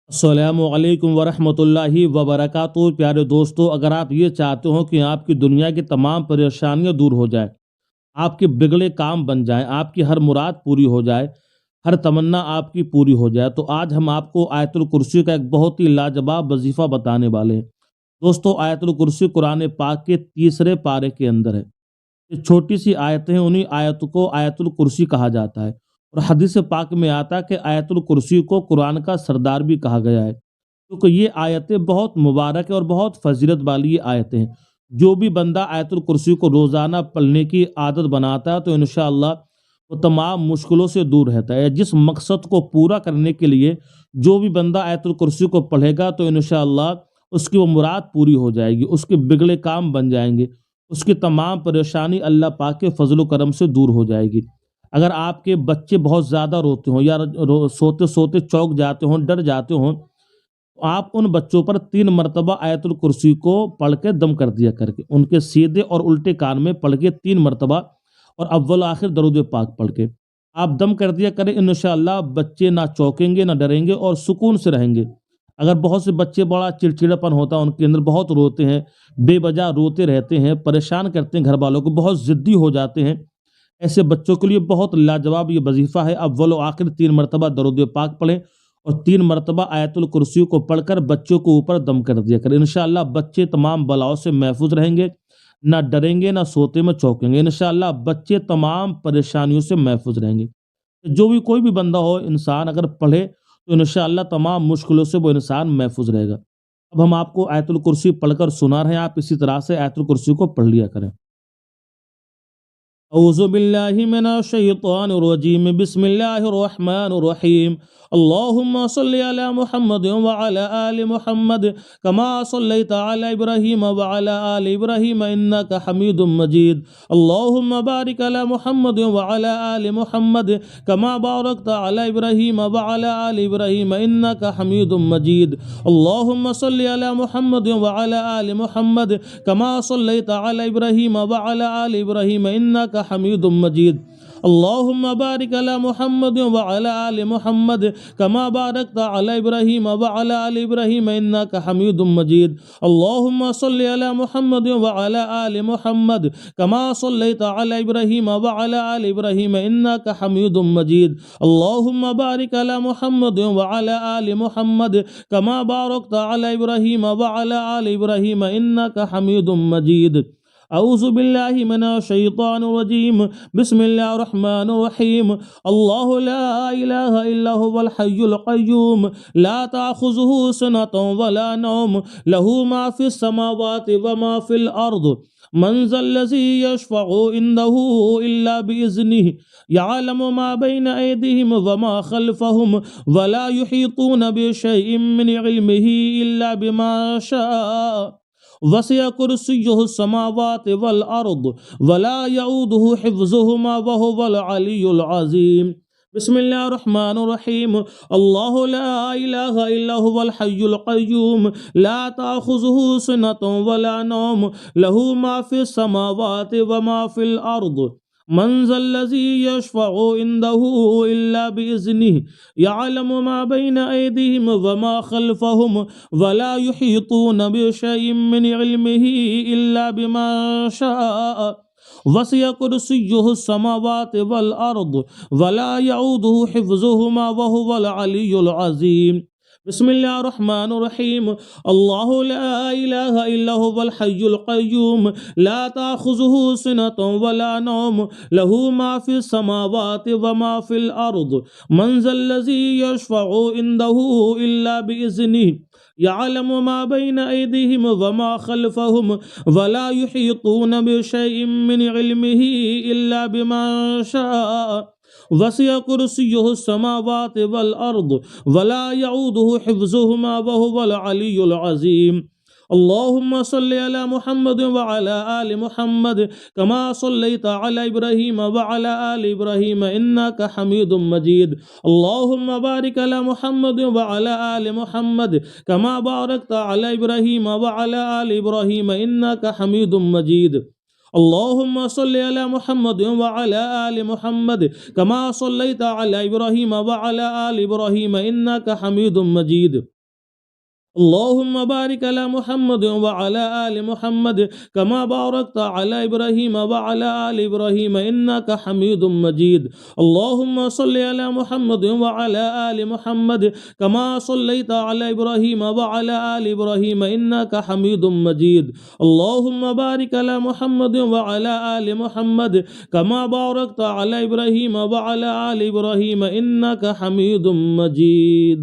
अस्सलामु अलैकुम वरहमतुल्लाहि वबरकातुहू। प्यारे दोस्तों, अगर आप ये चाहते हो कि आपकी दुनिया की तमाम परेशानियां दूर हो जाए, आपके बिगड़े काम बन जाएं, आपकी हर मुराद पूरी हो जाए, हर तमन्ना आपकी पूरी हो जाए, तो आज हम आपको आयतुल कुर्सी का एक बहुत ही लाजवाब वजीफ़ा बताने वाले हैं। दोस्तों, आयतुल कुर्सी कुरान पाक के तीसरे पारे के अंदर है। ये छोटी सी आयतें हैं, उन्हीं आयत को आयतुल कुर्सी कहा जाता है। और हदीस पाक में आता है कि आयतुल कुर्सी को कुरान का सरदार भी कहा गया है, क्योंकि ये आयतें बहुत मुबारक है और बहुत फजीलत वाली ये आयतें हैं। जो भी बंदा आयतुल कुर्सी को रोज़ाना पढ़ने की आदत बनाता है तो इंशाअल्लाह वो तमाम मुश्किलों से दूर रहता है। जिस मकसद को पूरा करने के लिए जो भी बंदा आयतुल कुर्सी को पढ़ेगा तो इंशाअल्लाह उसकी वो मुराद पूरी हो जाएगी, उसके बिगड़े काम बन जाएंगे, उसकी तमाम परेशानी अल्लाह पाक के फजल करम से दूर हो जाएगी। अगर आपके बच्चे बहुत ज़्यादा रोते हों या सोते सोते चौंक जाते हों, डर जाते हों, तो आप उन बच्चों पर 3 मरतबा आयतुल कुर्सी को पढ़ के दम कर दिया करके, उनके सीधे और उल्टे कान में पढ़ के 3 मरतबा और अव्वल आखिर दरूद पाक पढ़ के आप दम कर दिया करें। इंशाअल्लाह बच्चे ना चौंकेंगे ना डरेंगे और सुकून से रहेंगे। अगर बहुत से बच्चे बड़ा चिड़चिड़ापन होता है उनके अंदर, बहुत रोते हैं, बेवजह रोते रहते हैं, परेशान करते हैं घर वालों को, बहुत ज़िद्दी हो जाते हैं, ऐसे बच्चों के लिए बहुत लाजवाब ये वजीफ़ा है। अव्वल व आखिर 3 मरतबा दरूद पाक पढ़ें और 3 मरतबा आयतुल कुर्सी को पढ़कर बच्चों को ऊपर दम कर दिया करें। इंशाअल्लाह बच्चे तमाम बलाओं से महफूज रहेंगे, ना डरेंगे ना सोते में चौंकेंगे। इंशाअल्लाह बच्चे तमाम परेशानियों से महफूज रहेंगे। जो भी कोई भी बंदा हो, इंसान अगर पढ़े तो इंशाअल्लाह तमाम मुश्किलों से वो इंसान महफूज रहेगा। अब हम आपको आयतुल कुर्सी पढ़कर सुना रहे हैं, आप इसी तरह से आयतुल कुर्सी को पढ़ लिया करें। औज़ु बिल्लाहि मिनश शैतानिर रजीम, बिस्मिल्लाहिर रहमानिर रहीम। अल्लाहुम्मा सल्लि अला मुहम्मद व अला आलि मुहम्मद कमा सल्लैता अला इब्राहीम व अला आलि इब्राहीम इन्नका हमीदुम मजीद। अल्लाहुम्मा बारिक अला मुहम्मद व अला आलि मुहम्मद कमा बारकता अला इब्राहीम व अला आलि इब्राहीम इन्नका हमीदुम मजीद। अल्लाहुम्मा सल्लि अला मुहम्मद व अला आलि मुहम्मद कमा सल्लैता अला इब्राहीम व अला आलि इब्राहीम इन्नका हमीदुम मजीद। अल्लाहुम्मा बारिक अला मुहम्मद व अला आलि मुहम्मद कमा बारकता अला इब्राहीम व अला आलि इब्राहीम इन्नका हमीदुम मजीद। अल्लाहुम्मा सल्लि अला मुहम्मद व अला आलि मुहम्मद कमा सल्लैता अला इब्राहीम व अला आलि इब्राहीम इन्नका हमीदुम मजीद। अल्लाहुम्मा बारिक अला मुहम्मद व अला आलि मुहम्मद कमा बारकता अला इब्राहीम व अला आलि इब्राहीम इन्नका हमीदुम मजीद। औज़ु बिल्लाहि मिनश शैतानिर रजीम, बिस्मिल्लाहिर रहमानिर रहीम। अल्लाहु ला इलाहा इल्ला हुवल हय्युल क़य्यूम, ला ताख़ुज़ुहु सिनतुन वला नौम, लहू मा फ़िस समावाति व मा फ़िल अर्द। मन ज़ल्लज़ी यशफ़अु इंदहु इल्ला बिइज़्निहि, यअलमु मा बैन अयदीहिम व मा ख़ल्फ़हुम, वला युहीतून बिशैइन मिन इल्मिही इल्ला बिमा शाअ। वसिअ कुर्सियुहु समावाति वल अर्द, वला यऊदुहु हिफ्ज़ुहुमा व हुवल अलियुल अज़ीम। बिस्मिल्लाहिर रहमानिर रहीम। अल्लाहु ला इलाहा इल्ला हुवल हय्युल क़य्यूम, ला ताख़ुज़ुहु सिनतुन वला नौम, लहू मा फ़िस समावाति व मा फ़िल अर्द। मन ज़ल्लज़ी यशफ़अु इंदहु इल्ला बिइज़्निहि, यअलमु मा बैन अयदीहिम व मा ख़ल्फ़हुम, वला युहीतून बिशैइन मिन इल्मिही इल्ला बिमा शाअ। वसिअ कुर्सियुहु समावाति वल अर्द, वला यऊदुहु हिफ्ज़ुहुमा व हुवल अलियुल अज़ीम। बिस्मिल्लाहिर रहमानिर रहीम। अल्लाहु ला इलाहा इल्ला हुवल हय्युल क़य्यूम, ला ताख़ुज़ुहु सिनतुन वला नौम, लहू मा फ़िस समावाति व मा फ़िल अर्द। मन ज़ल्लज़ी यशफ़अु इंदहु इल्ला बिइज़्निहि, यअलमु मा बैन अयदीहिम व मा ख़ल्फ़हुम, वला युहीतून बिशैइन मिन इल्मिही इल्ला बिमा शाअ। वसिअ कुर्सियुहु समावाति वल अर्द, वला यऊदुहु हिफ्ज़ुहुमा व हुवल अलियुल अज़ीम। अल्लाहुम्मा सल्लि अला मुहम्मद व अला आलि मुहम्मद कमा सल्लैता अला इब्राहीम व अला आलि इब्राहीम इन्नका हमीदुम मजीद। अल्लाहुम्मा बारिक अला मुहम्मद व अला आलि मुहम्मद कमा बारकता अला इब्राहीम व अला आलि इब्राहीम इन्नका हमीदुम मजीद। अल्लाहुम्मा सल्लि अला मुहम्मद व अला आलि मुहम्मद कमा सल्लैता अला इब्राहीम व अला आलि इब्राहीम इन्नका हमीदुम मजीद। अल्लाहुम्मा बारिक अला मुहम्मद व अला आलि मुहम्मद कमा बारकता अला इब्राहीम व अला आलि इब्राहीम इन्नका हमीदुम मजीद। अल्लाहुम्मा सल्लि अला मुहम्मद व अला आलि मुहम्मद कमा सल्लैता अला इब्राहीम व अला आलि इब्राहीम इन्नका हमीदुम मजीद। अल्लाहुम्मा बारिक अला मुहम्मद व अला आलि मुहम्मद कमा बारकता अला इब्राहीम व अला आलि इब्राहीम इन्नका हमीदुम मजीद।